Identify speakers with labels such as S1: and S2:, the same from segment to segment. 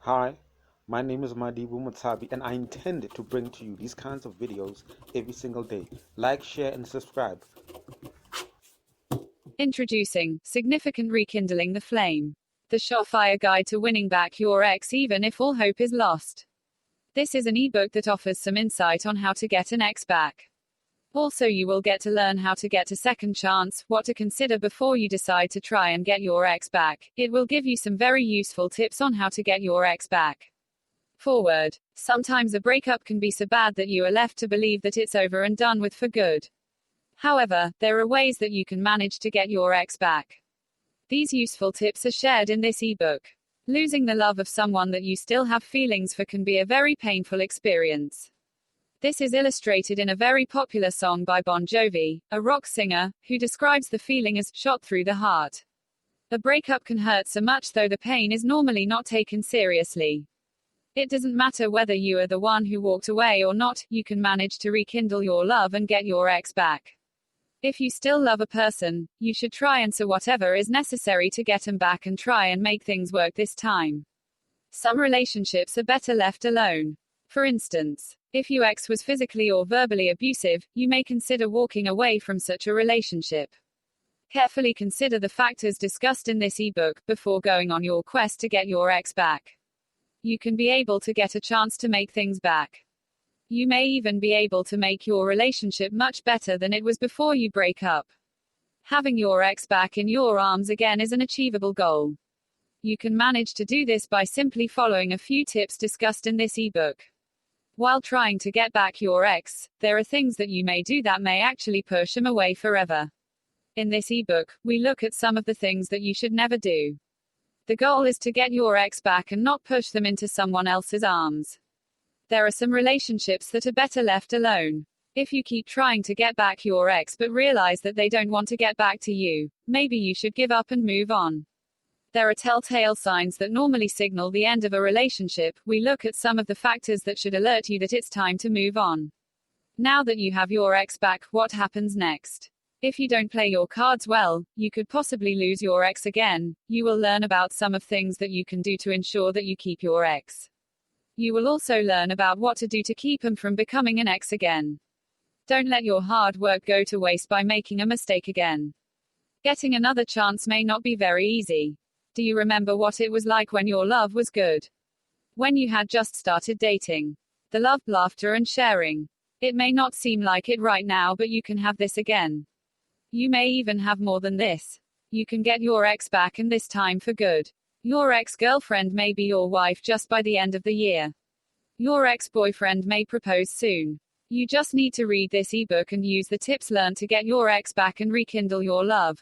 S1: Hi, my name is Madibu Mutsabi, and I intend to bring to you these kinds of videos every single day. Like, share, and subscribe.
S2: Introducing Significant Rekindling the Flame. The surefire guide to winning back your ex even if all hope is lost. This is an ebook that offers some insight on how to get an ex back. Also, you will get to learn how to get a second chance, what to consider before you decide to try and get your ex back. It will give you some very useful tips on how to get your ex back. Forward. Sometimes a breakup can be so bad that you are left to believe that it's over and done with for good. However, there are ways that you can manage to get your ex back. These useful tips are shared in this ebook. Losing the love of someone that you still have feelings for can be a very painful experience. This is illustrated in a very popular song by Bon Jovi, a rock singer, who describes the feeling as shot through the heart. A breakup can hurt so much, though the pain is normally not taken seriously. It doesn't matter whether you are the one who walked away or not, you can manage to rekindle your love and get your ex back. If you still love a person, you should try and do whatever is necessary to get them back and try and make things work this time. Some relationships are better left alone. For instance, if your ex was physically or verbally abusive, you may consider walking away from such a relationship. Carefully consider the factors discussed in this ebook before going on your quest to get your ex back. You can be able to get a chance to make things back. You may even be able to make your relationship much better than it was before you break up. Having your ex back in your arms again is an achievable goal. You can manage to do this by simply following a few tips discussed in this ebook. While trying to get back your ex, there are things that you may do that may actually push him away forever. In this ebook, we look at some of the things that you should never do. The goal is to get your ex back and not push them into someone else's arms. There are some relationships that are better left alone. If you keep trying to get back your ex but realize that they don't want to get back to you, maybe you should give up and move on. There are telltale signs that normally signal the end of a relationship. We look at some of the factors that should alert you that it's time to move on. Now that you have your ex back, what happens next? If you don't play your cards well, you could possibly lose your ex again. You will learn about some of things that you can do to ensure that you keep your ex. You will also learn about what to do to keep him from becoming an ex again. Don't let your hard work go to waste by making a mistake again. Getting another chance may not be very easy. Do you remember what it was like when your love was good? When you had just started dating? The love, laughter, and sharing. It may not seem like it right now, but you can have this again. You may even have more than this. You can get your ex back, and this time for good. Your ex-girlfriend may be your wife just by the end of the year. Your ex-boyfriend may propose soon. You just need to read this ebook and use the tips learned to get your ex back and rekindle your love.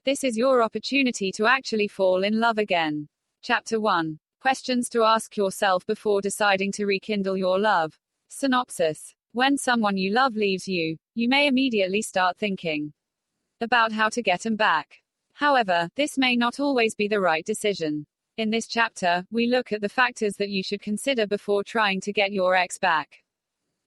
S2: This is your opportunity to actually fall in love again. Chapter 1. Questions to ask yourself before deciding to rekindle your love. Synopsis. When someone you love leaves you, you may immediately start thinking about how to get them back. However, this may not always be the right decision. In this chapter, we look at the factors that you should consider before trying to get your ex back.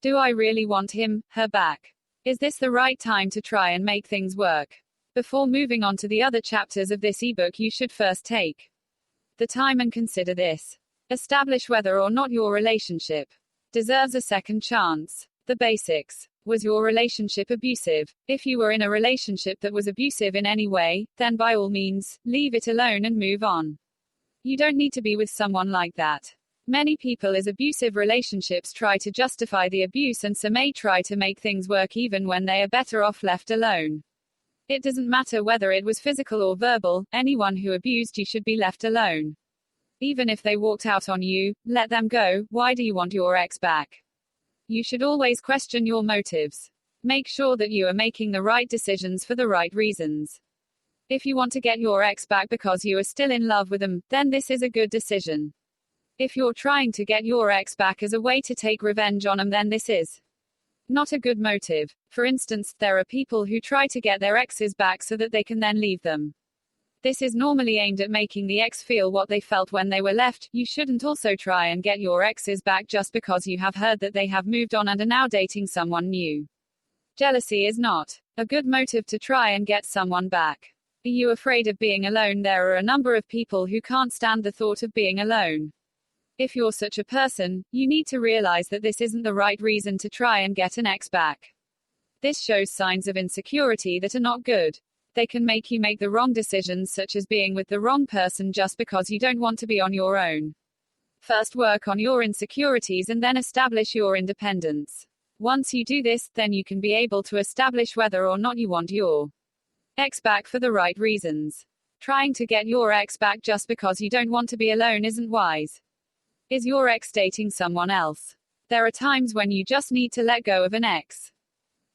S2: Do I really want him, her back? Is this the right time to try and make things work? Before moving on to the other chapters of this ebook, you should first take the time and consider this. Establish whether or not your relationship deserves a second chance. The basics. Was your relationship abusive? If you were in a relationship that was abusive in any way, then by all means, leave it alone and move on. You don't need to be with someone like that. Many people in abusive relationships try to justify the abuse and so may try to make things work even when they are better off left alone. It doesn't matter whether it was physical or verbal, anyone who abused you should be left alone. Even if they walked out on you, let them go. Why do you want your ex back? You should always question your motives. Make sure that you are making the right decisions for the right reasons. If you want to get your ex back because you are still in love with them, then this is a good decision. If you're trying to get your ex back as a way to take revenge on them, then this is not a good motive. For instance, there are people who try to get their exes back so that they can then leave them. This is normally aimed at making the ex feel what they felt when they were left. You shouldn't also try and get your exes back just because you have heard that they have moved on and are now dating someone new. Jealousy is not a good motive to try and get someone back. Are you afraid of being alone? There are a number of people who can't stand the thought of being alone. If you're such a person, you need to realize that this isn't the right reason to try and get an ex back. This shows signs of insecurity that are not good. They can make you make the wrong decisions, such as being with the wrong person just because you don't want to be on your own. First, work on your insecurities and then establish your independence. Once you do this, then you can be able to establish whether or not you want your ex back for the right reasons. Trying to get your ex back just because you don't want to be alone isn't wise. Is your ex dating someone else? There are times when you just need to let go of an ex.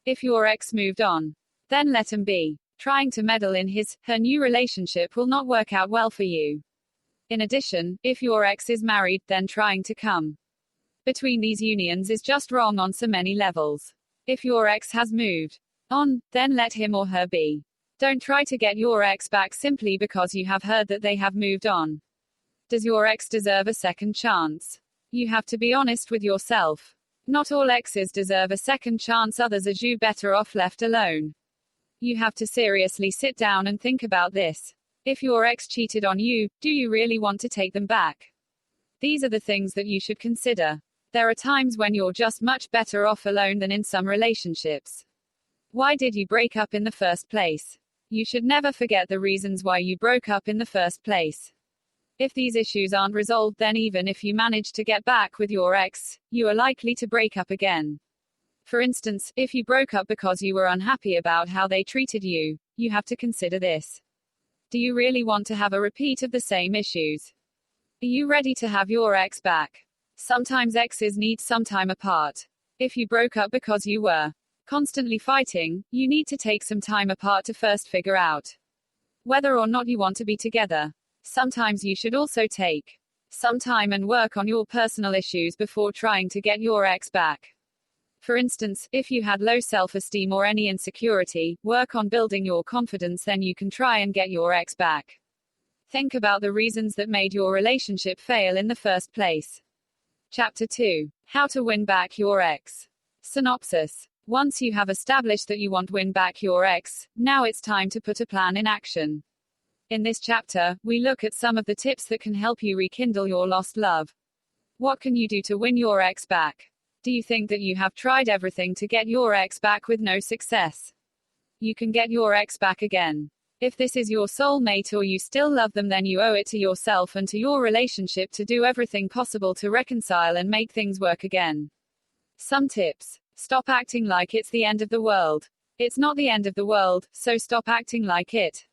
S2: If your ex moved on, then let him be. Trying to meddle in her new relationship will not work out well for you. In addition, if your ex is married, then trying to come between these unions is just wrong on so many levels. If your ex has moved on, then let him or her be. Don't try to get your ex back simply because you have heard that they have moved on. Does your ex deserve a second chance? You have to be honest with yourself. Not all exes deserve a second chance, others are you better off left alone. You have to seriously sit down and think about this. If your ex cheated on you, do you really want to take them back? These are the things that you should consider. There are times when you're just much better off alone than in some relationships. Why did you break up in the first place? You should never forget the reasons why you broke up in the first place. If these issues aren't resolved, then even if you manage to get back with your ex, you are likely to break up again. For instance, if you broke up because you were unhappy about how they treated you, you have to consider this. Do you really want to have a repeat of the same issues? Are you ready to have your ex back? Sometimes exes need some time apart. If you broke up because you were constantly fighting, you need to take some time apart to first figure out whether or not you want to be together. Sometimes you should also take some time and work on your personal issues before trying to get your ex back. For instance, if you had low self-esteem or any insecurity, work on building your confidence, then you can try and get your ex back. Think about the reasons that made your relationship fail in the first place. Chapter 2. How to win back your ex. Synopsis. Once you have established that you want to win back your ex, now it's time to put a plan in action. In this chapter, we look at some of the tips that can help you rekindle your lost love. What can you do to win your ex back? Do you think that you have tried everything to get your ex back with no success? You can get your ex back again. If this is your soulmate or you still love them, then you owe it to yourself and to your relationship to do everything possible to reconcile and make things work again. Some tips. Stop acting like it's the end of the world. It's not the end of the world, so stop acting like it.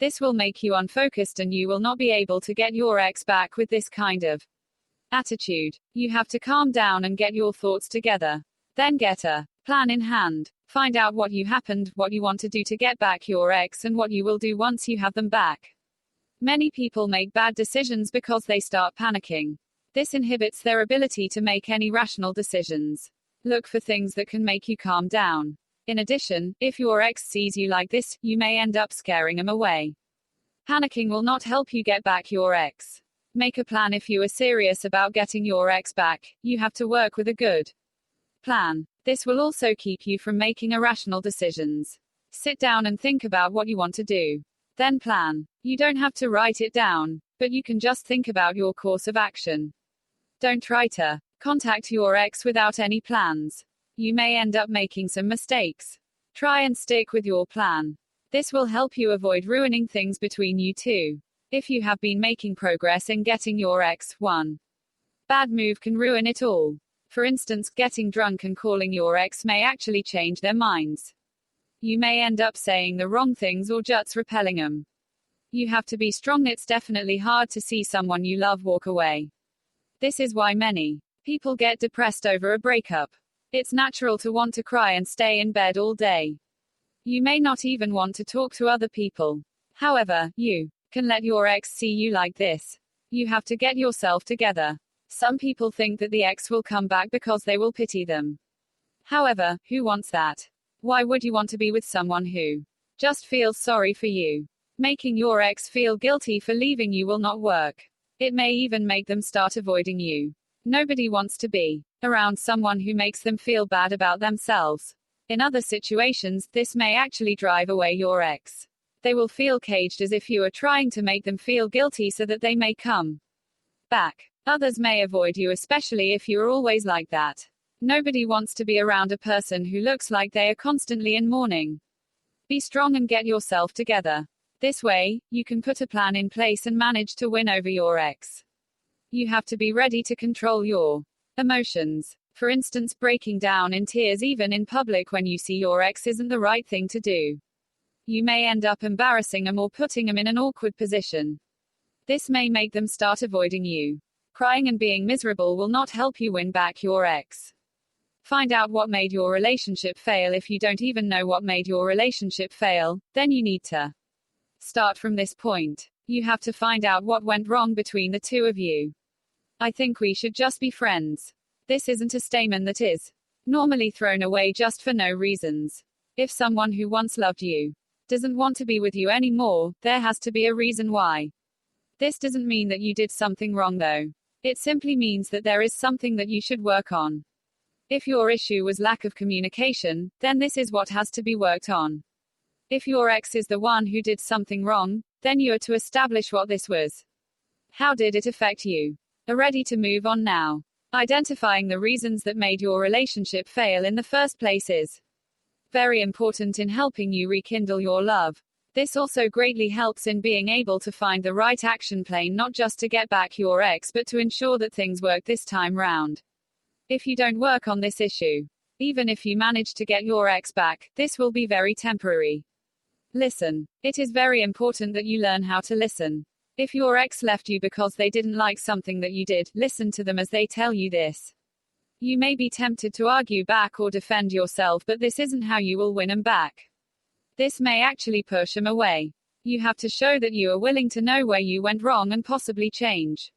S2: This will make you unfocused and you will not be able to get your ex back with this kind of attitude. You have to calm down and get your thoughts together. Then get a plan in hand. Find out what happened, what you want to do to get back your ex, and what you will do once you have them back. Many people make bad decisions because they start panicking. This inhibits their ability to make any rational decisions. Look for things that can make you calm down. In addition, if your ex sees you like this, you may end up scaring him away. Panicking will not help you get back your ex. Make a plan. If you are serious about getting your ex back, you have to work with a good plan. This will also keep you from making irrational decisions. Sit down and think about what you want to do. Then plan. You don't have to write it down, but you can just think about your course of action. Don't try to contact your ex without any plans. You may end up making some mistakes. Try and stick with your plan. This will help you avoid ruining things between you two. If you have been making progress in getting your ex, one bad move can ruin it all. For instance, getting drunk and calling your ex may actually change their minds. You may end up saying the wrong things or just repelling them. You have to be strong. It's definitely hard to see someone you love walk away. This is why many people get depressed over a breakup. It's natural to want to cry and stay in bed all day. You may not even want to talk to other people. However, you can let your ex see you like this. You have to get yourself together. Some people think that the ex will come back because they will pity them. However, who wants that? Why would you want to be with someone who just feels sorry for you? Making your ex feel guilty for leaving you will not work. It may even make them start avoiding you. Nobody wants to be around someone who makes them feel bad about themselves. In other situations, this may actually drive away your ex. They will feel caged, as if you are trying to make them feel guilty so that they may come back. Others may avoid you, especially if you're always like that. Nobody wants to be around a person who looks like they are constantly in mourning. Be strong and get yourself together. This way, you can put a plan in place and manage to win over your ex. You have to be ready to control your emotions. For instance, breaking down in tears even in public when you see your ex isn't the right thing to do. You may end up embarrassing them or putting them in an awkward position. This may make them start avoiding you. Crying and being miserable will not help you win back your ex. Find out what made your relationship fail. If you don't even know what made your relationship fail, then you need to start from this point. You have to find out what went wrong between the two of you. I think we should just be friends. This isn't a statement that is normally thrown away just for no reasons. If someone who once loved you doesn't want to be with you anymore, there has to be a reason why. This doesn't mean that you did something wrong though. It simply means that there is something that you should work on. If your issue was lack of communication, then this is what has to be worked on. If your ex is the one who did something wrong, then you are to establish what this was. How did it affect you? Are ready to move on now. Identifying the reasons that made your relationship fail in the first place is very important in helping you rekindle your love. This also greatly helps in being able to find the right action plan, not just to get back your ex, but to ensure that things work this time round. If you don't work on this issue, even if you manage to get your ex back, this will be very temporary. Listen. It is very important that you learn how to listen. If your ex left you because they didn't like something that you did, listen to them as they tell you this. You may be tempted to argue back or defend yourself, but this isn't how you will win them back. This may actually push them away. You have to show that you are willing to know where you went wrong and possibly change.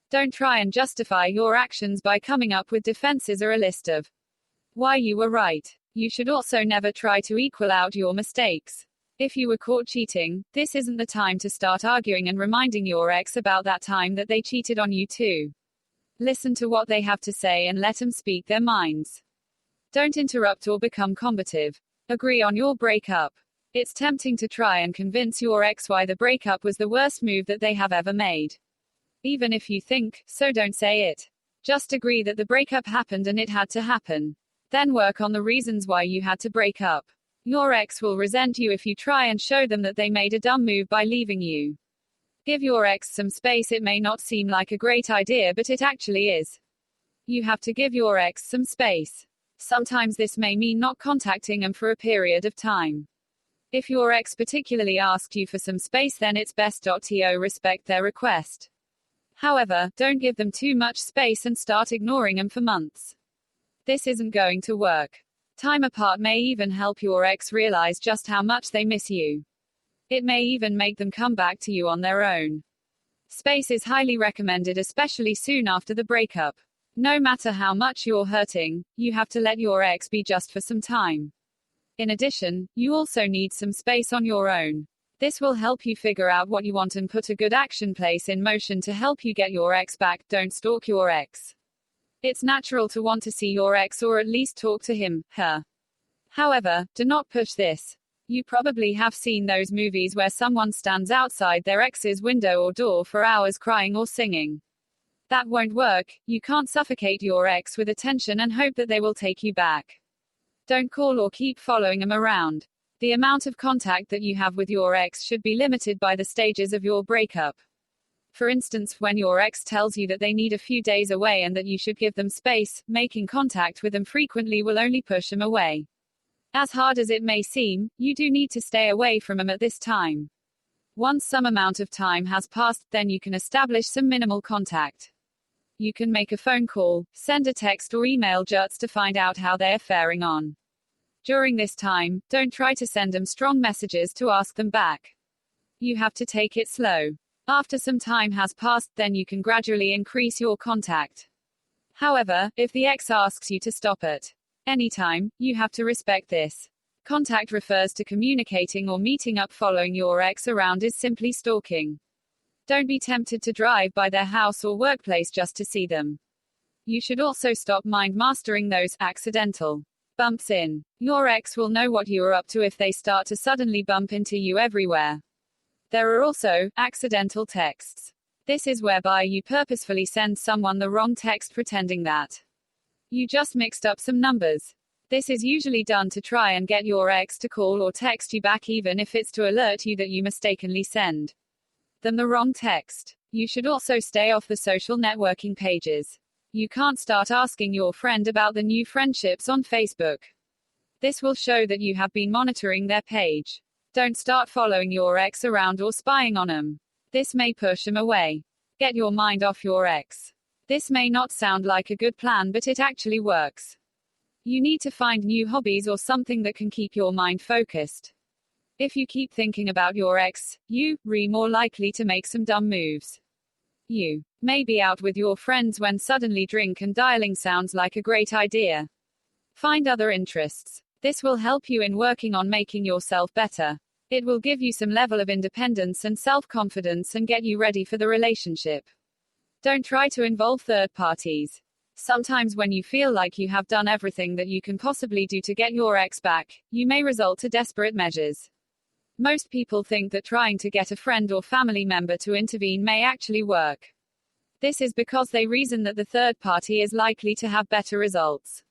S2: Don't try and justify your actions by coming up with defenses or a list of why you were right. You should also never try to equal out your mistakes. If you were caught cheating, this isn't the time to start arguing and reminding your ex about that time that they cheated on you too. Listen to what they have to say and let them speak their minds. Don't interrupt or become combative. Agree on your breakup. It's tempting to try and convince your ex why the breakup was the worst move that they have ever made. Even if you think so, don't say it. Just agree that the breakup happened and it had to happen. Then work on the reasons why you had to break up. Your ex will resent you if you try and show them that they made a dumb move by leaving you. Give your ex some space. It may not seem like a great idea, but it actually is. You have to give your ex some space. Sometimes this may mean not contacting them for a period of time. If your ex particularly asked you for some space, then it's best to respect their request. However, don't give them too much space and start ignoring them for months. This isn't going to work. Time apart may even help your ex realize just how much they miss you. It may even make them come back to you on their own. Space is highly recommended, especially soon after the breakup. No matter how much you're hurting, you have to let your ex be just for some time. In addition, you also need some space on your own. This will help you figure out what you want and put a good action place in motion to help you get your ex back. Don't stalk your ex. It's natural to want to see your ex or at least talk to him, her. However, do not push this. You probably have seen those movies where someone stands outside their ex's window or door for hours crying or singing. That won't work. You can't suffocate your ex with attention and hope that they will take you back. Don't call or keep following them around. The amount of contact that you have with your ex should be limited by the stages of your breakup. For instance, when your ex tells you that they need a few days away and that you should give them space, making contact with them frequently will only push them away. As hard as it may seem, you do need to stay away from them at this time. Once some amount of time has passed, then you can establish some minimal contact. You can make a phone call, send a text or email just to find out how they are faring on. During this time, don't try to send them strong messages to ask them back. You have to take it slow. After some time has passed, then you can gradually increase your contact. However, if the ex asks you to stop at any time, you have to respect this. Contact refers to communicating or meeting up. Following your ex around is simply stalking. Don't be tempted to drive by their house or workplace just to see them. You should also stop mastering those accidental bumps in. Your ex will know what you are up to if they start to suddenly bump into you everywhere. There are also accidental texts. This is whereby you purposefully send someone the wrong text pretending that you just mixed up some numbers. This is usually done to try and get your ex to call or text you back, even if it's to alert you that you mistakenly send them the wrong text. You should also stay off the social networking pages. You can't start asking your friend about the new friendships on Facebook. This will show that you have been monitoring their page. Don't start following your ex around or spying on them. This may push him away. Get your mind off your ex. This may not sound like a good plan, but it actually works. You need to find new hobbies or something that can keep your mind focused. If you keep thinking about your ex, you're more likely to make some dumb moves. You may be out with your friends when suddenly drink and dialing sounds like a great idea. Find other interests. This will help you in working on making yourself better. It will give you some level of independence and self-confidence and get you ready for the relationship. Don't try to involve third parties. Sometimes when you feel like you have done everything that you can possibly do to get your ex back, you may resort to desperate measures. Most people think that trying to get a friend or family member to intervene may actually work. This is because they reason that the third party is likely to have better results.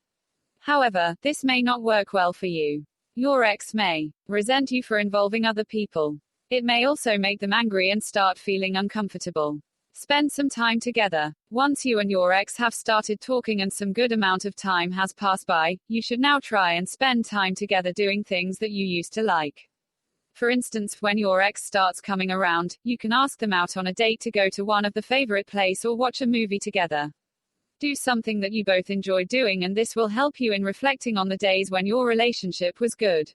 S2: However, this may not work well for you. Your ex may resent you for involving other people. It may also make them angry and start feeling uncomfortable. Spend some time together. Once you and your ex have started talking and some good amount of time has passed by, you should now try and spend time together doing things that you used to like. For instance, when your ex starts coming around, you can ask them out on a date to go to one of the favorite place or watch a movie together. Do something that you both enjoy doing, and this will help you in reflecting on the days when your relationship was good.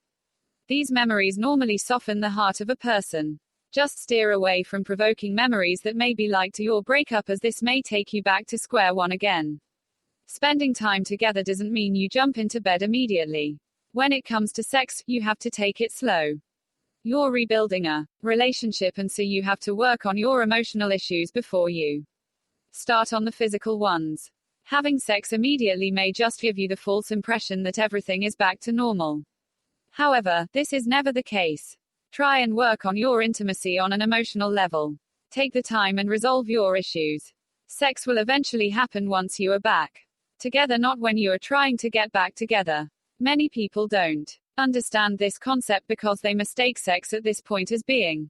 S2: These memories normally soften the heart of a person. Just steer away from provoking memories that may be like to your breakup, as this may take you back to square one again. Spending time together doesn't mean you jump into bed immediately. When it comes to sex, you have to take it slow. You're rebuilding a relationship, and so you have to work on your emotional issues before you start on the physical ones. Having sex immediately may just give you the false impression that everything is back to normal. However, this is never the case. Try and work on your intimacy on an emotional level. Take the time and resolve your issues. Sex will eventually happen once you are back together, not when you are trying to get back together. Many people don't understand this concept because they mistake sex at this point as being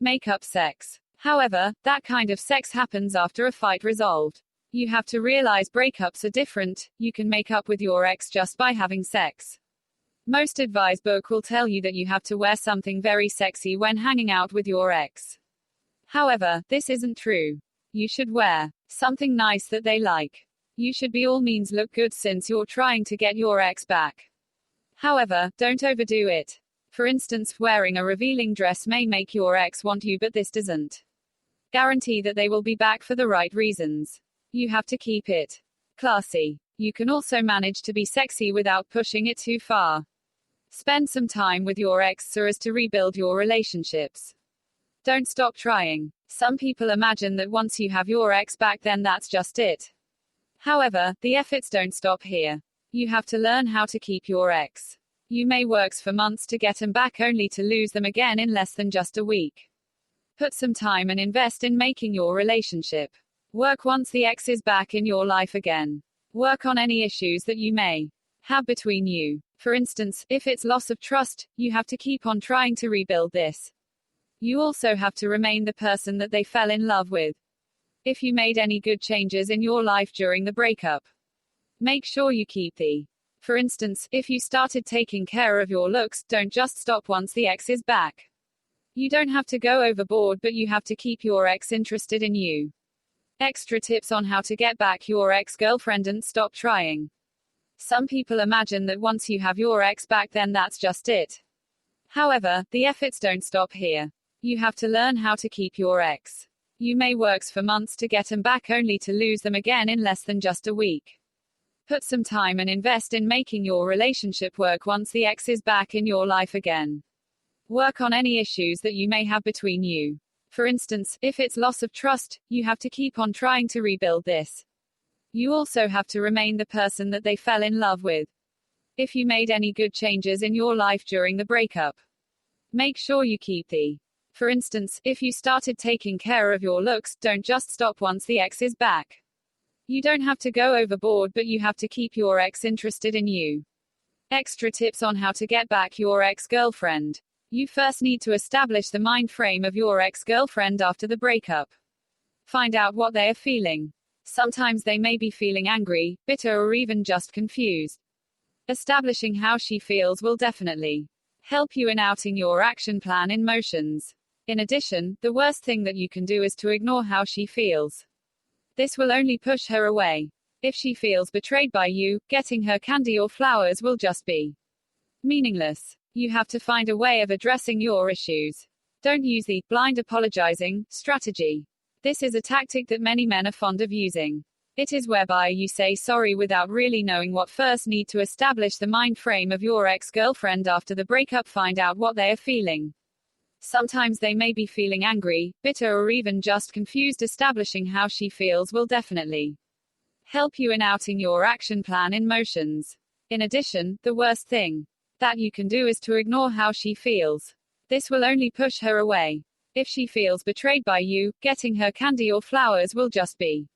S2: make-up sex. However, that kind of sex happens after a fight resolved. You have to realize breakups are different. You can make up with your ex just by having sex. Most advice book will tell you that you have to wear something very sexy when hanging out with your ex. However, this isn't true. You should wear something nice that they like. You should by all means look good since you're trying to get your ex back. However, don't overdo it. For instance, wearing a revealing dress may make your ex want you, but this doesn't guarantee that they will be back for the right reasons. You have to keep it classy. You can also manage to be sexy without pushing it too far. Spend some time with your ex so as to rebuild your relationships. Don't stop trying. Some people imagine that once you have your ex back, then that's just it. However, the efforts don't stop here. You have to learn how to keep your ex. You may work for months to get them back, only to lose them again in less than just a week. Put some time and invest in making your relationship work once the ex is back in your life again. Work on any issues that you may have between you. For instance, if it's loss of trust, you have to keep on trying to rebuild this. You also have to remain the person that they fell in love with. If you made any good changes in your life during the breakup, make sure you keep the. For instance, if you started taking care of your looks, don't just stop once the ex is back. You don't have to go overboard, but you have to keep your ex interested in you. Extra tips on how to get back your ex-girlfriend and stop trying. Some people imagine that once you have your ex back, then that's just it. However, the efforts don't stop here. You have to learn how to keep your ex. You may work for months to get them back, only to lose them again in less than just a week. Put some time and invest in making your relationship work once the ex is back in your life again. Work on any issues that you may have between you. For instance, if it's loss of trust, you have to keep on trying to rebuild this. You also have to remain the person that they fell in love with. If you made any good changes in your life during the breakup, make sure you keep the. For instance, if you started taking care of your looks, don't just stop once the ex is back. You don't have to go overboard, but you have to keep your ex interested in you. Extra tips on how to get back your ex-girlfriend. You first need to establish the mind frame of your ex-girlfriend after the breakup. Find out what they are feeling. Sometimes they may be feeling angry, bitter, or even just confused. Establishing how she feels will definitely help you in outing your action plan in motions. In addition, the worst thing that you can do is to ignore how she feels. This will only push her away. If she feels betrayed by you, getting her candy or flowers will just be meaningless. You have to find a way of addressing your issues. Don't use the blind apologizing strategy. This is a tactic that many men are fond of using. It is whereby you say sorry without really knowing what. First, need to establish the mind frame of your ex-girlfriend after the breakup. Find out what they are feeling. Sometimes they may be feeling angry, bitter, or even just confused. Establishing how she feels will definitely help you in outing your action plan in motions. In addition, the worst thing that you can do is to ignore how she feels. This will only push her away. If she feels betrayed by you, getting her candy or flowers will just be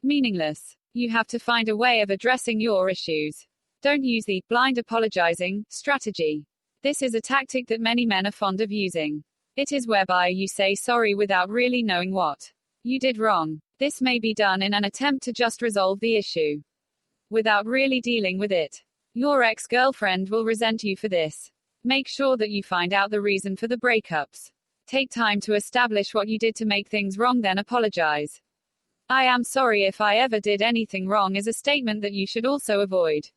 S2: meaningless. You have to find a way of addressing your issues. Don't use the blind apologizing strategy. This is a tactic that many men are fond of using. It is whereby you say sorry without really knowing what you did wrong. This may be done in an attempt to just resolve the issue without really dealing with it. Your ex-girlfriend will resent you for this. Make sure that you find out the reason for the breakups. Take time to establish what you did to make things wrong, then apologize. "I am sorry if I ever did anything wrong" is a statement that you should also avoid.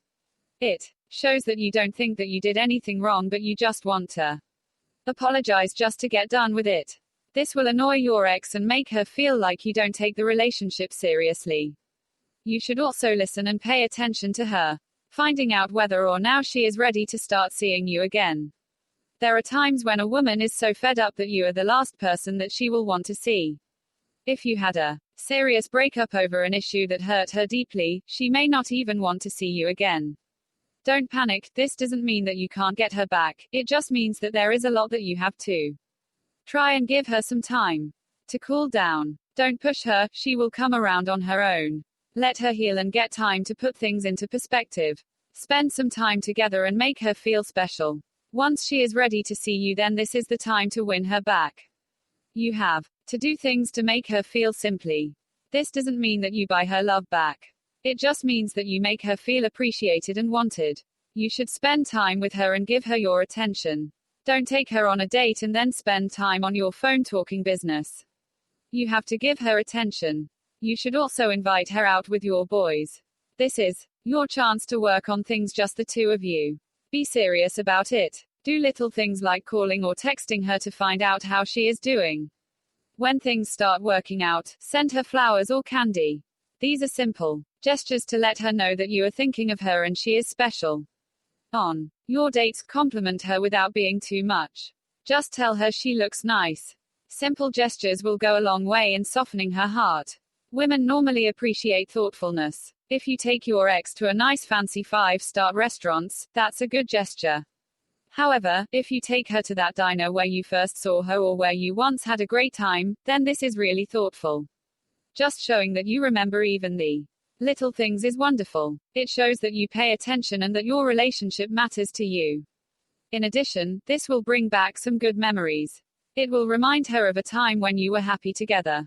S2: It shows that you don't think that you did anything wrong, but you just want to apologize just to get done with it. This will annoy your ex and make her feel like you don't take the relationship seriously. You should also listen and pay attention to her, finding out whether or now she is ready to start seeing you again. There are times when a woman is so fed up that you are the last person that she will want to see. If you had a serious breakup over an issue that hurt her deeply, she may not even want to see you again. Don't panic. This doesn't mean that you can't get her back. It just means that there is a lot that you have to try and give her some time to cool down. Don't push her. She will come around on her own. Let her heal and get time to put things into perspective. Spend some time together and make her feel special. Once she is ready to see you, then this is the time to win her back. You have to do things to make her feel simply. This doesn't mean that you buy her love back. It just means that you make her feel appreciated and wanted. You should spend time with her and give her your attention. Don't take her on a date and then spend time on your phone talking business. You have to give her attention. You should also invite her out with your boys. This is your chance to work on things just the two of you. Be serious about it. Do little things like calling or texting her to find out how she is doing. When things start working out, send her flowers or candy. These are simple gestures to let her know that you are thinking of her and she is special. On your dates, compliment her without being too much. Just tell her she looks nice. Simple gestures will go a long way in softening her heart. Women normally appreciate thoughtfulness. If you take your ex to a nice fancy 5-star restaurants, that's a good gesture. However, if you take her to that diner where you first saw her or where you once had a great time, then this is really thoughtful. Just showing that you remember even the little things is wonderful. It shows that you pay attention and that your relationship matters to you. In addition, this will bring back some good memories. It will remind her of a time when you were happy together.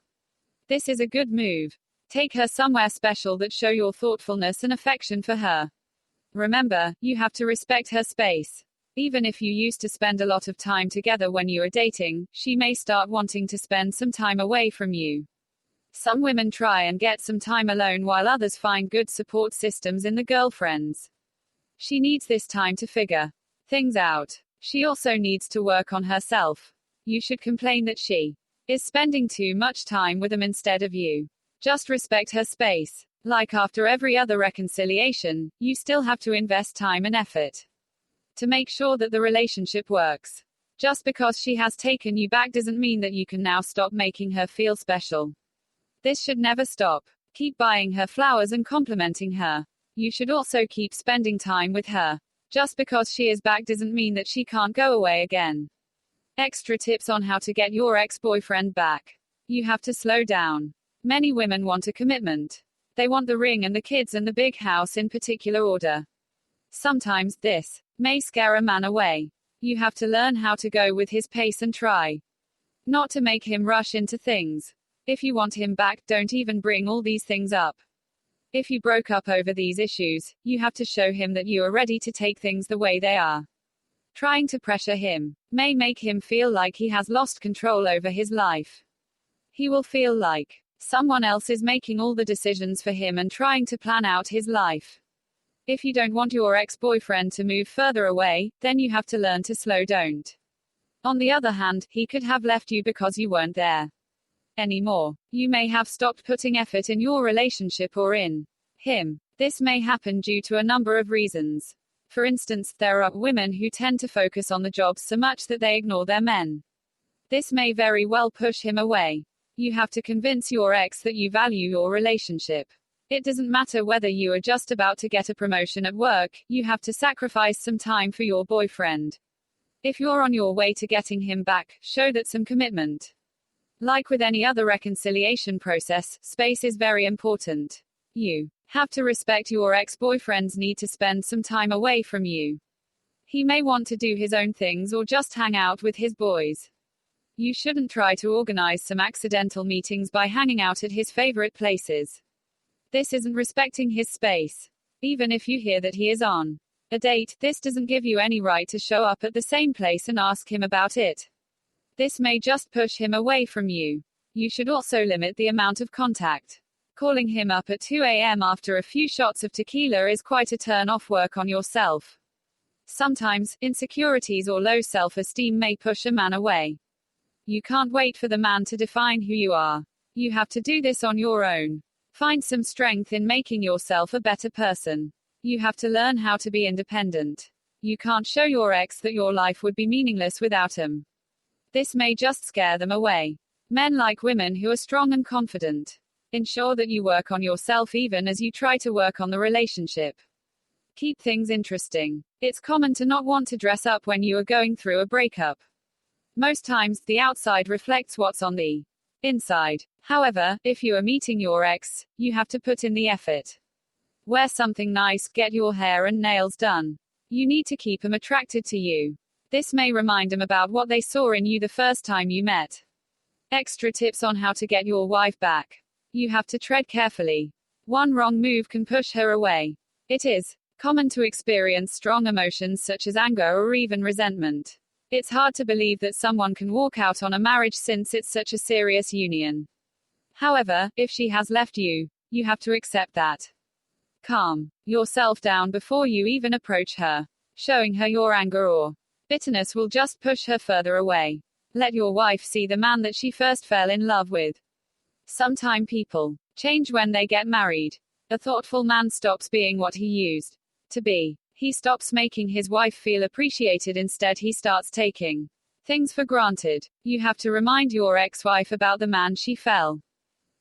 S2: This is a good move. Take her somewhere special that show your thoughtfulness and affection for her. Remember, you have to respect her space. Even if you used to spend a lot of time together when you are dating, she may start wanting to spend some time away from you. Some women try and get some time alone while others find good support systems in the girlfriends. She needs this time to figure things out. She also needs to work on herself. You should complain that she is spending too much time with them instead of you. Just respect her space. Like after every other reconciliation, you still have to invest time and effort to make sure that the relationship works. Just because she has taken you back doesn't mean that you can now stop making her feel special. This should never stop. Keep buying her flowers and complimenting her. You should also keep spending time with her. Just because she is back doesn't mean that she can't go away again. Extra tips on how to get your ex-boyfriend back. You have to slow down. Many women want a commitment. They want the ring and the kids and the big house in particular order. Sometimes, this may scare a man away. You have to learn how to go with his pace and try not to make him rush into things. If you want him back, don't even bring all these things up. If you broke up over these issues, you have to show him that you are ready to take things the way they are. Trying to pressure him may make him feel like he has lost control over his life. He will feel like someone else is making all the decisions for him and trying to plan out his life. If you don't want your ex-boyfriend to move further away, then you have to learn to slow down. On the other hand, he could have left you because you weren't there anymore. You may have stopped putting effort in your relationship or in him. This may happen due to a number of reasons. For instance, there are women who tend to focus on the jobs so much that they ignore their men. This may very well push him away. You have to convince your ex that you value your relationship. It doesn't matter whether you are just about to get a promotion at work, you have to sacrifice some time for your boyfriend. If you're on your way to getting him back, show that some commitment. Like with any other reconciliation process, space is very important. You have to respect your ex-boyfriend's need to spend some time away from you. He may want to do his own things or just hang out with his boys. You shouldn't try to organize some accidental meetings by hanging out at his favorite places. This isn't respecting his space. Even if you hear that he is on a date, this doesn't give you any right to show up at the same place and ask him about it. This may just push him away from you. You should also limit the amount of contact. Calling him up at 2 a.m. after a few shots of tequila is quite a turn off. Work on yourself. Sometimes, insecurities or low self-esteem may push a man away. You can't wait for the man to define who you are. You have to do this on your own. Find some strength in making yourself a better person. You have to learn how to be independent. You can't show your ex that your life would be meaningless without him. This may just scare them away. Men like women who are strong and confident. Ensure that you work on yourself even as you try to work on the relationship. Keep things interesting. It's common to not want to dress up when you are going through a breakup. Most times, the outside reflects what's on the inside. However, if you are meeting your ex, you have to put in the effort. Wear something nice, get your hair and nails done. You need to keep them attracted to you. This may remind them about what they saw in you the first time you met. Extra tips on how to get your wife back. You have to tread carefully. One wrong move can push her away. It is common to experience strong emotions such as anger or even resentment. It's hard to believe that someone can walk out on a marriage since it's such a serious union. However, if she has left you, you have to accept that. Calm yourself down before you even approach her. Showing her your anger or bitterness will just push her further away. Let your wife see the man that she first fell in love with. Sometimes people change when they get married. A thoughtful man stops being what he used to be. He stops making his wife feel appreciated, instead he starts taking things for granted. You have to remind your ex-wife about the man she fell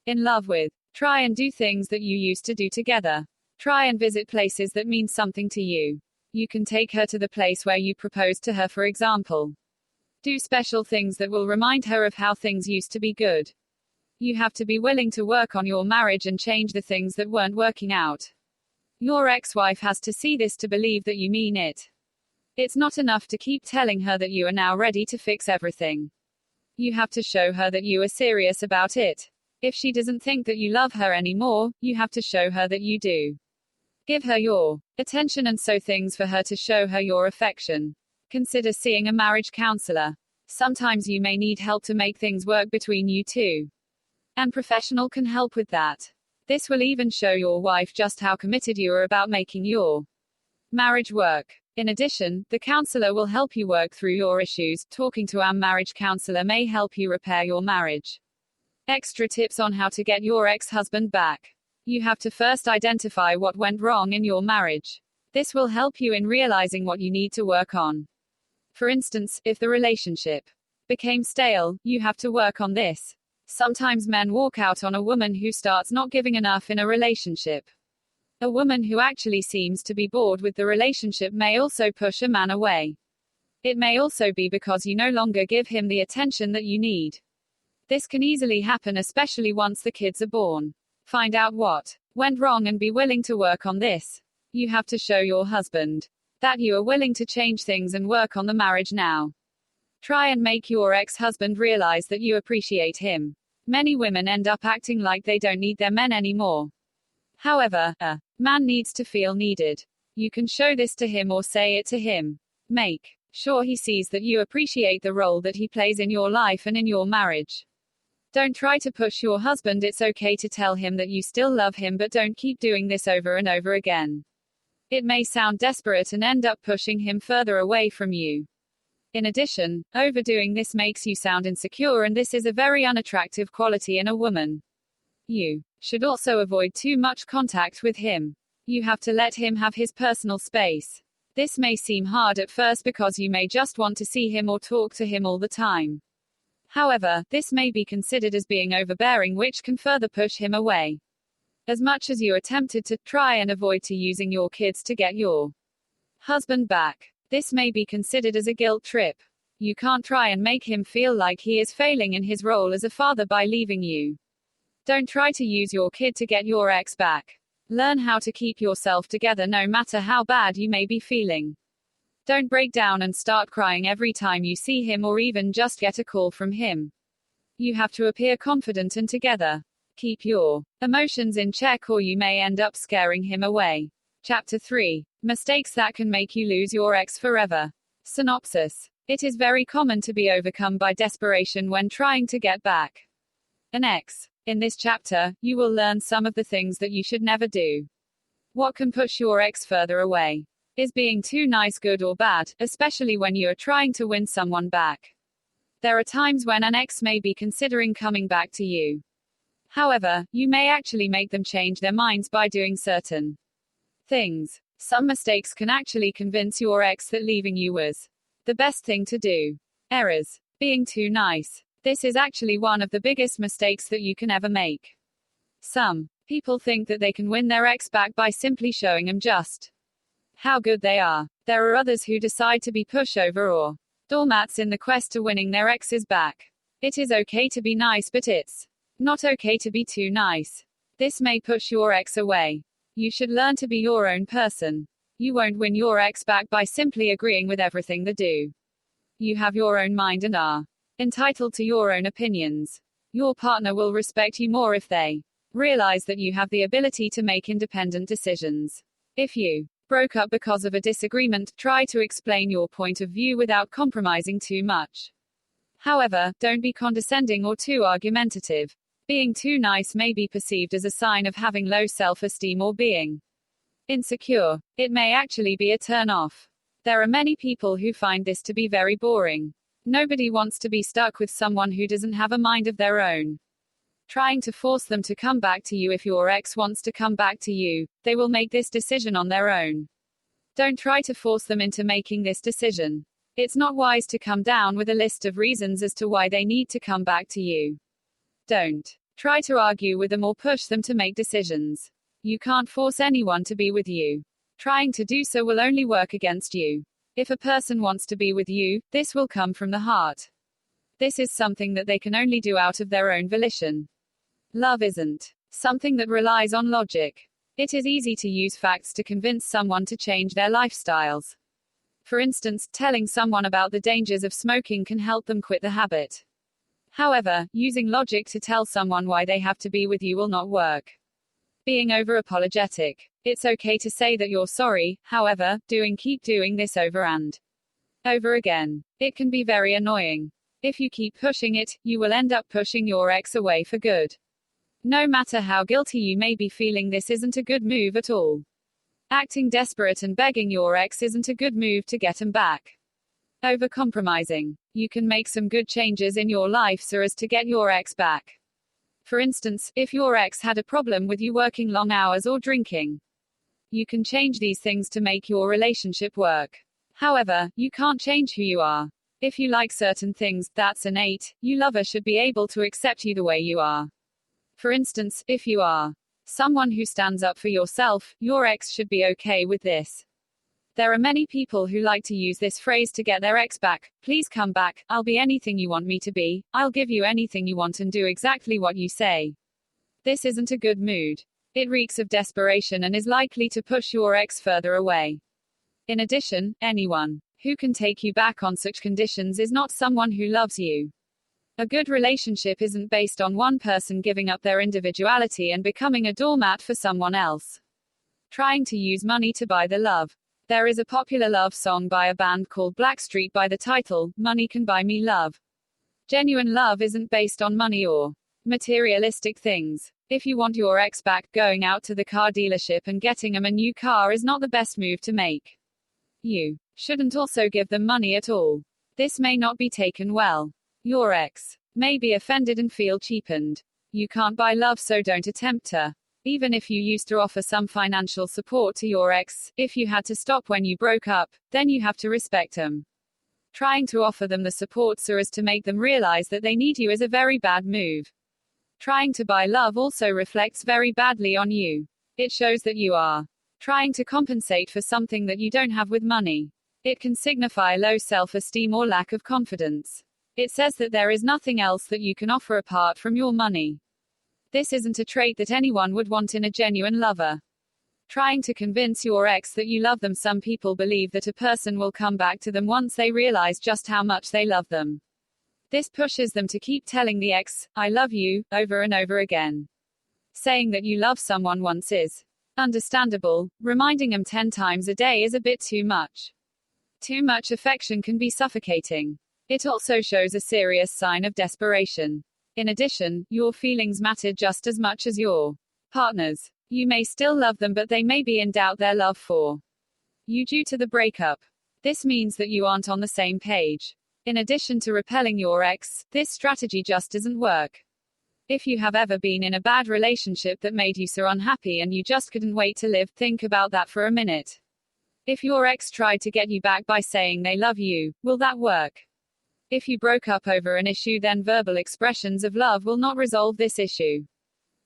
S2: in love with. Try and do things that you used to do together. Try and visit places that mean something to you. You can take her to the place where you proposed to her, for example. Do special things that will remind her of how things used to be good. You have to be willing to work on your marriage and change the things that weren't working out. Your ex-wife has to see this to believe that you mean it. It's not enough to keep telling her that you are now ready to fix everything. You have to show her that you are serious about it. If she doesn't think that you love her anymore, you have to show her that you do. Give her your attention and so things for her to show her your affection. Consider seeing a marriage counselor. Sometimes you may need help to make things work between you two. And professional can help with that. This will even show your wife just how committed you are about making your marriage work. In addition, the counselor will help you work through your issues. Talking to a marriage counselor may help you repair your marriage. Extra tips on how to get your ex-husband back. You have to first identify what went wrong in your marriage. This will help you in realizing what you need to work on. For instance, if the relationship became stale, you have to work on this. Sometimes men walk out on a woman who starts not giving enough in a relationship. A woman who actually seems to be bored with the relationship may also push a man away. It may also be because you no longer give him the attention that you need. This can easily happen, especially once the kids are born. Find out what went wrong and be willing to work on this. You have to show your husband that you are willing to change things and work on the marriage now. Try and make your ex-husband realize that you appreciate him. Many women end up acting like they don't need their men anymore. However, a man needs to feel needed. You can show this to him or say it to him. Make sure he sees that you appreciate the role that he plays in your life and in your marriage. Don't try to push your husband. It's okay to tell him that you still love him, but don't keep doing this over and over again. It may sound desperate and end up pushing him further away from you. In addition, overdoing this makes you sound insecure, and this is a very unattractive quality in a woman. You should also avoid too much contact with him. You have to let him have his personal space. This may seem hard at first because you may just want to see him or talk to him all the time. However, this may be considered as being overbearing, which can further push him away. As much as you are tempted to try and avoid using your kids to get your husband back, this may be considered as a guilt trip. You can't try and make him feel like he is failing in his role as a father by leaving you. Don't try to use your kid to get your ex back. Learn how to keep yourself together no matter how bad you may be feeling. Don't break down and start crying every time you see him or even just get a call from him. You have to appear confident and together. Keep your emotions in check or you may end up scaring him away. Chapter 3. Mistakes that can make you lose your ex forever. Synopsis. It is very common to be overcome by desperation when trying to get back an ex. In this chapter, you will learn some of the things that you should never do. What can push your ex further away? Is being too nice good or bad, especially when you are trying to win someone back? There are times when an ex may be considering coming back to you. However, you may actually make them change their minds by doing certain things. Some mistakes can actually convince your ex that leaving you was the best thing to do. Errors. Being too nice. This is actually one of the biggest mistakes that you can ever make. Some people think that they can win their ex back by simply showing them just how good they are. There are others who decide to be pushover or doormats in the quest to winning their exes back. It is okay to be nice, but it's not okay to be too nice. This may push your ex away. You should learn to be your own person. You won't win your ex back by simply agreeing with everything they do. You have your own mind and are entitled to your own opinions. Your partner will respect you more if they realize that you have the ability to make independent decisions. If you broke up because of a disagreement, try to explain your point of view without compromising too much. However, don't be condescending or too argumentative. Being too nice may be perceived as a sign of having low self-esteem or being insecure. It may actually be a turn-off. There are many people who find this to be very boring. Nobody wants to be stuck with someone who doesn't have a mind of their own. Trying to force them to come back to you. If your ex wants to come back to you, they will make this decision on their own. Don't try to force them into making this decision. It's not wise to come down with a list of reasons as to why they need to come back to you. Don't try to argue with them or push them to make decisions. You can't force anyone to be with you. Trying to do so will only work against you. If a person wants to be with you, this will come from the heart. This is something that they can only do out of their own volition. Love isn't something that relies on logic. It is easy to use facts to convince someone to change their lifestyles. For instance, telling someone about the dangers of smoking can help them quit the habit. However, using logic to tell someone why they have to be with you will not work. Being over-apologetic. It's okay to say that you're sorry, however, keep doing this over and over again. It can be very annoying. If you keep pushing it, you will end up pushing your ex away for good. No matter how guilty you may be feeling, this isn't a good move at all. Acting desperate and begging your ex isn't a good move to get him back. Over-compromising. You can make some good changes in your life so as to get your ex back. For instance, if your ex had a problem with you working long hours or drinking, you can change these things to make your relationship work. However, you can't change who you are. If you like certain things, that's innate. Your lover should be able to accept you the way you are. For instance, if you are someone who stands up for yourself, your ex should be okay with this. There are many people who like to use this phrase to get their ex back. Please come back. I'll be anything you want me to be. I'll give you anything you want and do exactly what you say. This isn't a good mood. It reeks of desperation and is likely to push your ex further away. In addition, anyone who can take you back on such conditions is not someone who loves you. A good relationship isn't based on one person giving up their individuality and becoming a doormat for someone else. Trying to use money to buy the love. There is a popular love song by a band called Blackstreet by the title, Money Can Buy Me Love. Genuine love isn't based on money or materialistic things. If you want your ex back, going out to the car dealership and getting them a new car is not the best move to make. You shouldn't also give them money at all. This may not be taken well. Your ex may be offended and feel cheapened. You can't buy love, so don't attempt to. Even if you used to offer some financial support to your ex, if you had to stop when you broke up, then you have to respect them. Trying to offer them the support so as to make them realize that they need you is a very bad move. Trying to buy love also reflects very badly on you. It shows that you are trying to compensate for something that you don't have with money. It can signify low self-esteem or lack of confidence. It says that there is nothing else that you can offer apart from your money. This isn't a trait that anyone would want in a genuine lover. Trying to convince your ex that you love them. Some people believe that a person will come back to them once they realize just how much they love them. This pushes them to keep telling the ex, I love you, over and over again. Saying that you love someone once is understandable. Reminding them 10 times a day is a bit too much. Too much affection can be suffocating. It also shows a serious sign of desperation. In addition, your feelings matter just as much as your partner's. You may still love them, but they may be in doubt their love for you due to the breakup. This means that you aren't on the same page. In addition to repelling your ex, this strategy just doesn't work. If you have ever been in a bad relationship that made you so unhappy and you just couldn't wait to live, think about that for a minute. If your ex tried to get you back by saying they love you, will that work? If you broke up over an issue, then verbal expressions of love will not resolve this issue.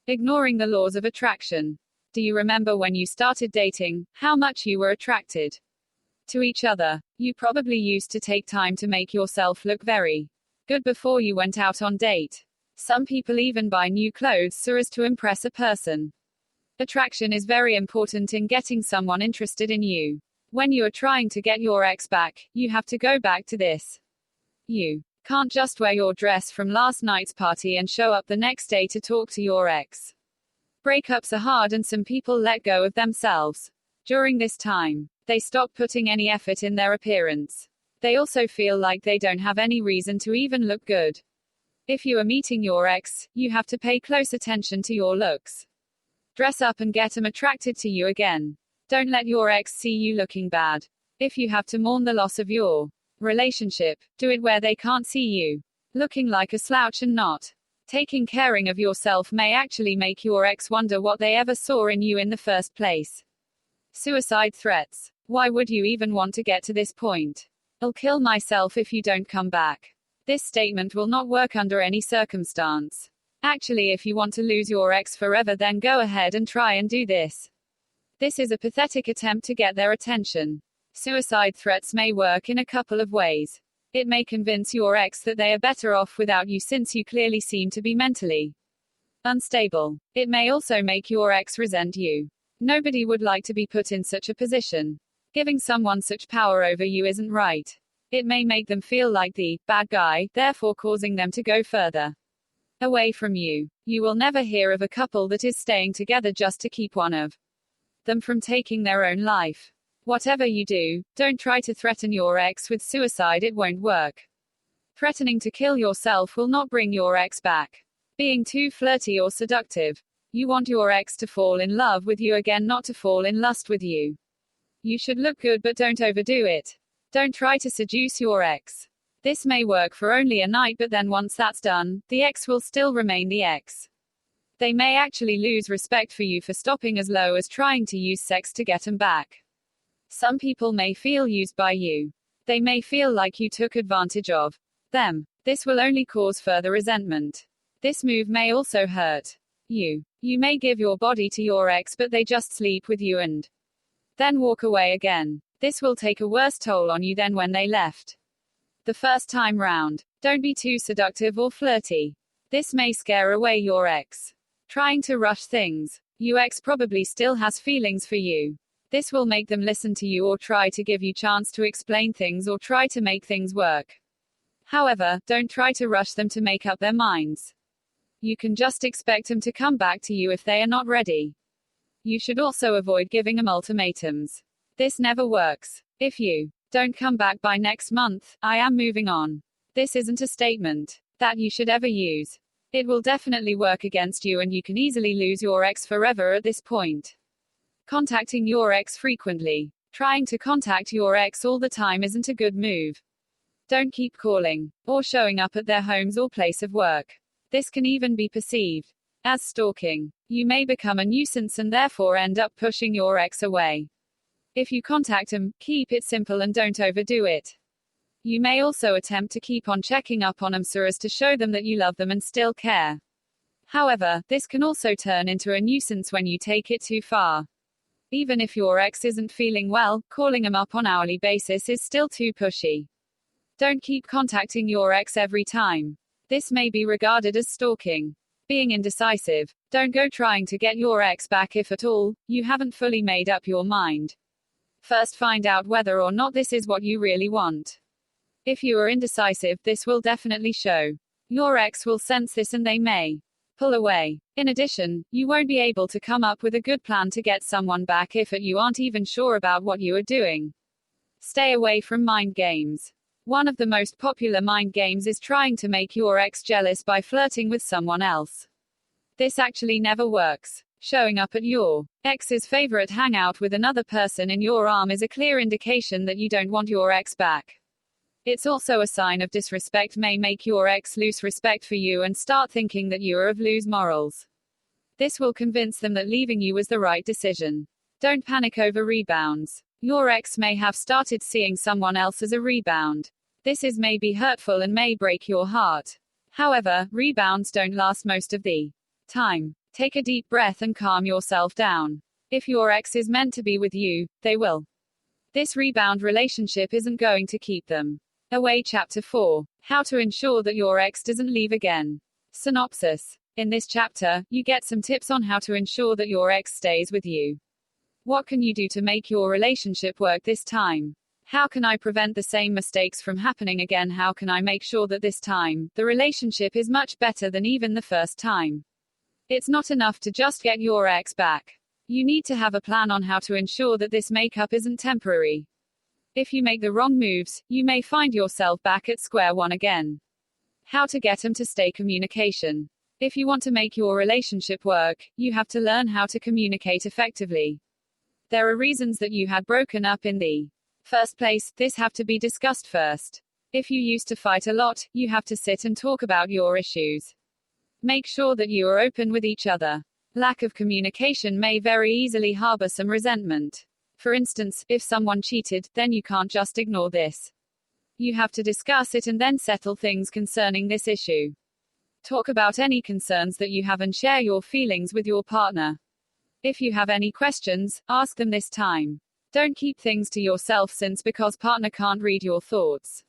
S2: Ignoring the laws of attraction. Do you remember when you started dating, how much you were attracted to each other? You probably used to take time to make yourself look very good before you went out on date. Some people even buy new clothes so as to impress a person. Attraction is very important in getting someone interested in you. When you are trying to get your ex back, you have to go back to this. You can't just wear your dress from last night's party and show up the next day to talk to your ex. Breakups are hard and some people let go of themselves. During this time, they stop putting any effort in their appearance. They also feel like they don't have any reason to even look good. If you are meeting your ex, you have to pay close attention to your looks. Dress up and get them attracted to you again. Don't let your ex see you looking bad. If you have to mourn the loss of your relationship, do it where they can't see you looking like a slouch and not taking caring of yourself may actually make your ex wonder what they ever saw in you in the first place. Suicide threats. Why would you even want to get to this point? I'll kill myself if you don't come back. This statement will not work under any circumstance. Actually, if you want to lose your ex forever, then go ahead and try and do this. This is a pathetic attempt to get their attention. Suicide threats may work in a couple of ways. It may convince your ex that they are better off without you since you clearly seem to be mentally unstable. It may also make your ex resent you. Nobody would like to be put in such a position. Giving someone such power over you isn't right. It may make them feel like the bad guy, therefore causing them to go further away from you. You will never hear of a couple that is staying together just to keep one of them from taking their own life. Whatever you do, don't try to threaten your ex with suicide, it won't work. Threatening to kill yourself will not bring your ex back. Being too flirty or seductive. You want your ex to fall in love with you again, not to fall in lust with you. You should look good, but don't overdo it. Don't try to seduce your ex. This may work for only a night, but then once that's done, the ex will still remain the ex. They may actually lose respect for you for stopping as low as trying to use sex to get them back. Some people may feel used by you. They may feel like you took advantage of them. This will only cause further resentment. This move may also hurt you. You may give your body to your ex, but they just sleep with you and then walk away again. This will take a worse toll on you than when they left the first time round. Don't be too seductive or flirty. This may scare away your ex. Trying to rush things. Your ex probably still has feelings for you. This will make them listen to you or try to give you chance to explain things or try to make things work. However, don't try to rush them to make up their minds. You can just expect them to come back to you if they are not ready. You should also avoid giving them ultimatums. This never works. If you don't come back by next month, I am moving on. This isn't a statement that you should ever use. It will definitely work against you and you can easily lose your ex forever at this point. Contacting your ex frequently. Trying to contact your ex all the time isn't a good move. Don't keep calling or showing up at their homes or place of work. This can even be perceived as stalking. You may become a nuisance and therefore end up pushing your ex away. If you contact them, keep it simple and don't overdo it. You may also attempt to keep on checking up on them so as to show them that you love them and still care. However, this can also turn into a nuisance when you take it too far. Even if your ex isn't feeling well, calling them up on hourly basis is still too pushy. Don't keep contacting your ex every time. This may be regarded as stalking. Being indecisive. Don't go trying to get your ex back if at all, you haven't fully made up your mind. First find out whether or not this is what you really want. If you are indecisive, this will definitely show. Your ex will sense this and they may pull away. In addition, you won't be able to come up with a good plan to get someone back if you aren't even sure about what you are doing. Stay away from mind games. One of the most popular mind games is trying to make your ex jealous by flirting with someone else. This actually never works. Showing up at your ex's favorite hangout with another person in your arm is a clear indication that you don't want your ex back. It's also a sign of disrespect, may make your ex lose respect for you and start thinking that you are of loose morals. This will convince them that leaving you was the right decision. Don't panic over rebounds. Your ex may have started seeing someone else as a rebound. This is maybe hurtful and may break your heart. However, rebounds don't last most of the time. Take a deep breath and calm yourself down. If your ex is meant to be with you, they will. This rebound relationship isn't going to keep them away. Chapter 4. How to ensure that your ex doesn't leave again. Synopsis. In this chapter, you get some tips on how to ensure that your ex stays with you. What can you do to make your relationship work this time? How can I prevent the same mistakes from happening again? How can I make sure that this time, the relationship is much better than even the first time? It's not enough to just get your ex back. You need to have a plan on how to ensure that this makeup isn't temporary. If you make the wrong moves, you may find yourself back at square one again. How to get them to stay. Communication. If you want to make your relationship work, you have to learn how to communicate effectively. There are reasons that you had broken up in the first place. This have to be discussed first. If you used to fight a lot, you have to sit and talk about your issues. Make sure that you are open with each other. Lack of communication may very easily harbor some resentment. For instance, if someone cheated, then you can't just ignore this. You have to discuss it and then settle things concerning this issue. Talk about any concerns that you have and share your feelings with your partner. If you have any questions, ask them this time. Don't keep things to yourself because partner can't read your thoughts.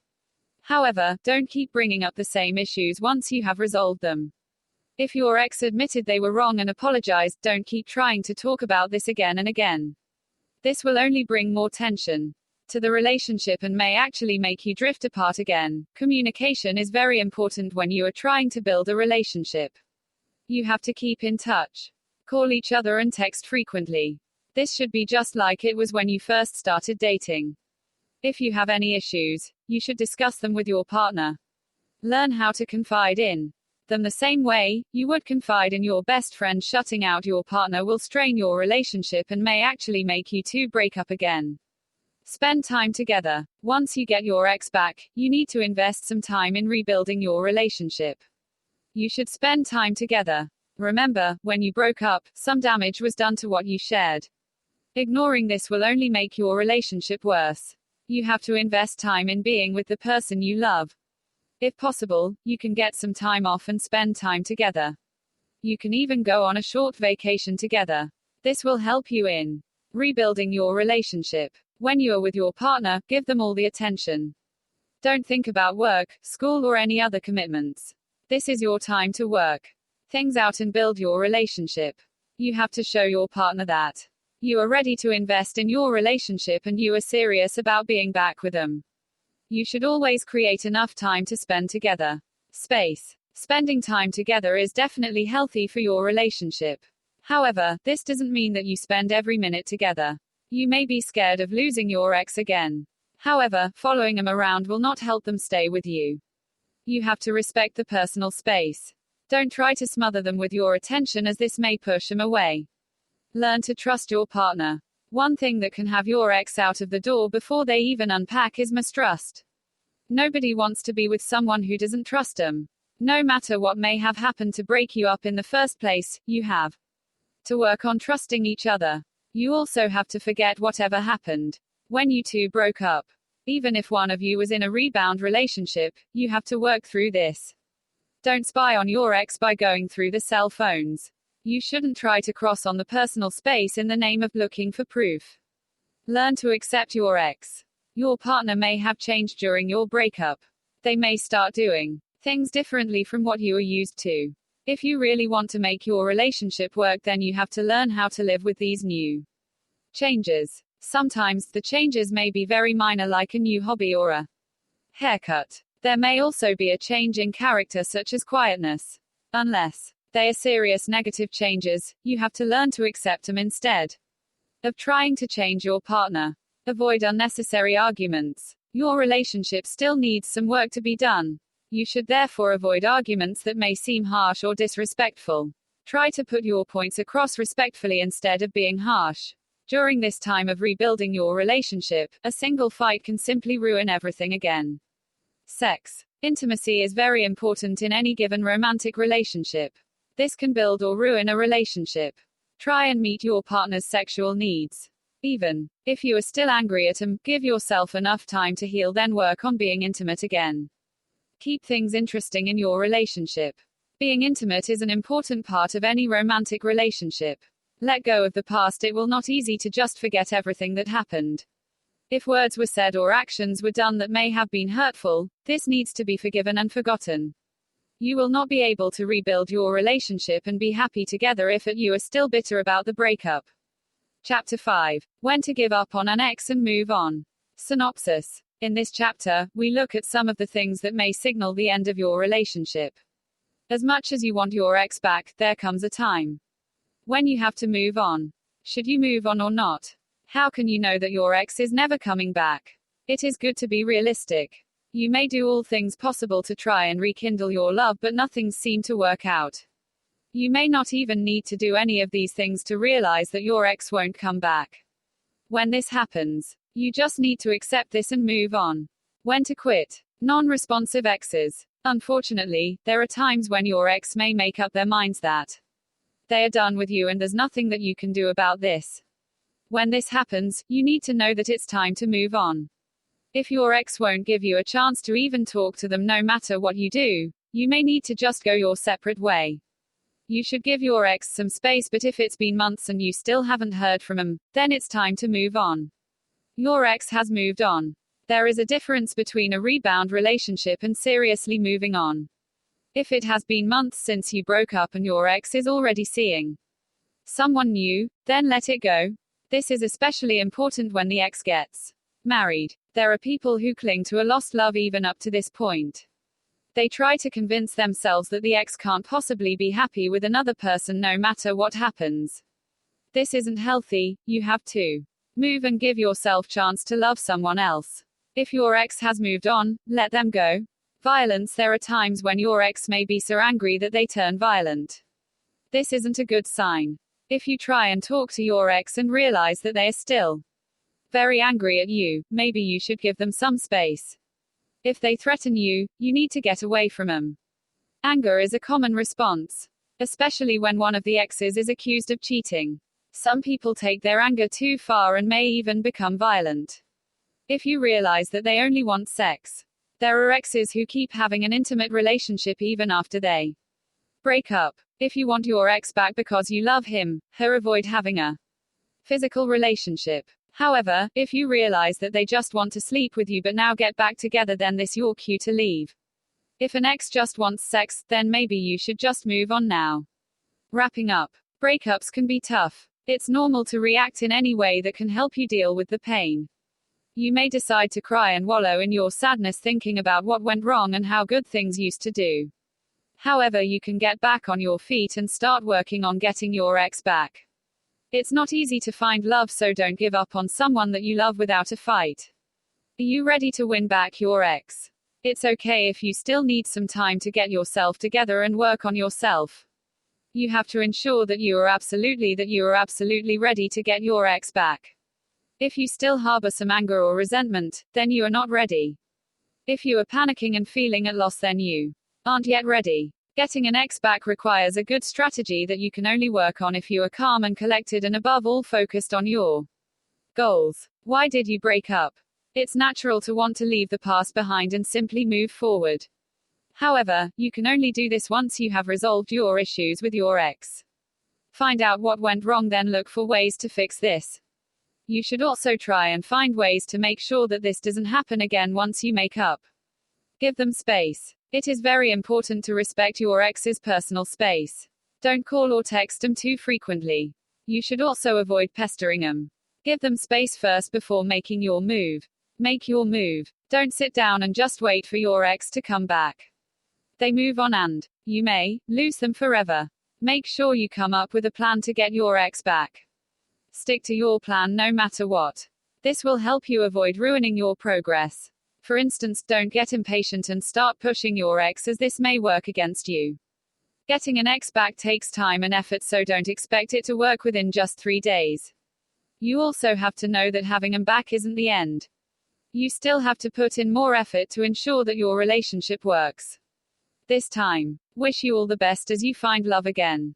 S2: However, don't keep bringing up the same issues once you have resolved them. If your ex admitted they were wrong and apologized, don't keep trying to talk about this again and again. This will only bring more tension to the relationship and may actually make you drift apart again. Communication is very important when you are trying to build a relationship. You have to keep in touch. Call each other and text frequently. This should be just like it was when you first started dating. If you have any issues, you should discuss them with your partner. Learn how to confide in them the same way you would confide in your best friend. Shutting out your partner will strain your relationship and may actually make you two break up again. Spend time together. Once you get your ex back, you need to invest some time in rebuilding your relationship. You should spend time together. Remember, when you broke up, some damage was done to what you shared. Ignoring this will only make your relationship worse. You have to invest time in being with the person you love. If possible, you can get some time off and spend time together. You can even go on a short vacation together. This will help you in rebuilding your relationship. When you are with your partner, give them all the attention. Don't think about work, school, or any other commitments. This is your time to work things out and build your relationship. You have to show your partner that you are ready to invest in your relationship and you are serious about being back with them. You should always create enough time to spend together. Space. Spending time together is definitely healthy for your relationship. However, this doesn't mean that you spend every minute together. You may be scared of losing your ex again. However, following them around will not help them stay with you. You have to respect the personal space. Don't try to smother them with your attention, as this may push them away. Learn to trust your partner. One thing that can have your ex out of the door before they even unpack is mistrust. Nobody wants to be with someone who doesn't trust them. No matter what may have happened to break you up in the first place, you have to work on trusting each other. You also have to forget whatever happened when you two broke up. Even if one of you was in a rebound relationship, you have to work through this. Don't spy on your ex by going through the cell phones. You shouldn't try to cross on the personal space in the name of looking for proof. Learn to accept your ex. Your partner may have changed during your breakup. They may start doing things differently from what you are used to. If you really want to make your relationship work, then you have to learn how to live with these new changes. Sometimes the changes may be very minor, like a new hobby or a haircut. There may also be a change in character, such as quietness. Unless they are serious negative changes, you have to learn to accept them instead of trying to change your partner. Avoid unnecessary arguments. Your relationship still needs some work to be done. You should therefore avoid arguments that may seem harsh or disrespectful. Try to put your points across respectfully instead of being harsh. During this time of rebuilding your relationship, a single fight can simply ruin everything again. Sex. Intimacy is very important in any given romantic relationship. This can build or ruin a relationship. Try and meet your partner's sexual needs. Even if you are still angry at him, give yourself enough time to heal, then work on being intimate again. Keep things interesting in your relationship. Being intimate is an important part of any romantic relationship. Let go of the past. It will not easy to just forget everything that happened. If words were said or actions were done that may have been hurtful, this needs to be forgiven and forgotten. You will not be able to rebuild your relationship and be happy together if you are still bitter about the breakup. Chapter 5. When to give up on an ex and move on. Synopsis. In this chapter, we look at some of the things that may signal the end of your relationship. As much as you want your ex back, there comes a time when you have to move on. Should you move on or not? How can you know that your ex is never coming back? It is good to be realistic. You may do all things possible to try and rekindle your love, but nothing seems to work out. You may not even need to do any of these things to realize that your ex won't come back. When this happens, you just need to accept this and move on. When to quit. Non-responsive exes. Unfortunately, there are times when your ex may make up their minds that they are done with you and there's nothing that you can do about this. When this happens, you need to know that it's time to move on. If your ex won't give you a chance to even talk to them no matter what you do, you may need to just go your separate way. You should give your ex some space, but if it's been months and you still haven't heard from him, then it's time to move on. Your ex has moved on. There is a difference between a rebound relationship and seriously moving on. If it has been months since you broke up and your ex is already seeing someone new, then let it go. This is especially important when the ex gets married. There are people who cling to a lost love even up to this point. They try to convince themselves that the ex can't possibly be happy with another person no matter what happens. This isn't healthy. You have to move and give yourself chance to love someone else. If your ex has moved on, let them go. Violence. There are times when your ex may be so angry that they turn violent. This isn't a good sign. If you try and talk to your ex and realize that they are still very angry at you, maybe you should give them some space. If they threaten you, you need to get away from them. Anger is a common response, especially when one of the exes is accused of cheating. Some people take their anger too far and may even become violent. If you realize that they only want sex, there are exes who keep having an intimate relationship even after they break up. If you want your ex back because you love him, her, avoid having a physical relationship. However, if you realize that they just want to sleep with you but now get back together, then this your cue to leave. If an ex just wants sex, then maybe you should just move on now. Wrapping up. Breakups can be tough. It's normal to react in any way that can help you deal with the pain. You may decide to cry and wallow in your sadness thinking about what went wrong and how good things used to do. However, you can get back on your feet and start working on getting your ex back. It's not easy to find love, so don't give up on someone that you love without a fight. Are you ready to win back your ex? It's okay if you still need some time to get yourself together and work on yourself. You have to ensure that you are absolutely ready to get your ex back. If you still harbor some anger or resentment, then you are not ready. If you are panicking and feeling at loss, then you aren't yet ready. Getting an ex back requires a good strategy that you can only work on if you are calm and collected and above all focused on your goals. Why did you break up? It's natural to want to leave the past behind and simply move forward. However, you can only do this once you have resolved your issues with your ex. Find out what went wrong, then look for ways to fix this. You should also try and find ways to make sure that this doesn't happen again once you make up. Give them space. It is very important to respect your ex's personal space. Don't call or text them too frequently. You should also avoid pestering them. Give them space first before making your move. Make your move. Don't sit down and just wait for your ex to come back. They move on and you may lose them forever. Make sure you come up with a plan to get your ex back. Stick to your plan no matter what. This will help you avoid ruining your progress. For instance, don't get impatient and start pushing your ex, as this may work against you. Getting an ex back takes time and effort, so don't expect it to work within just 3 days. You also have to know that having them back isn't the end. You still have to put in more effort to ensure that your relationship works. This time. Wish you all the best as you find love again.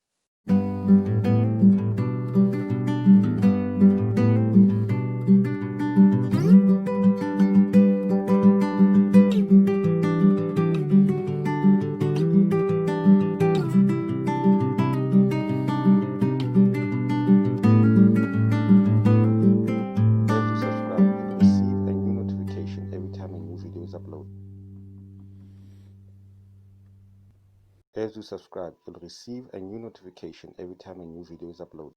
S1: Dare to subscribe and receive a new notification every time a new video is uploaded. Dare to subscribe and receive a new notification every time a new video is uploaded.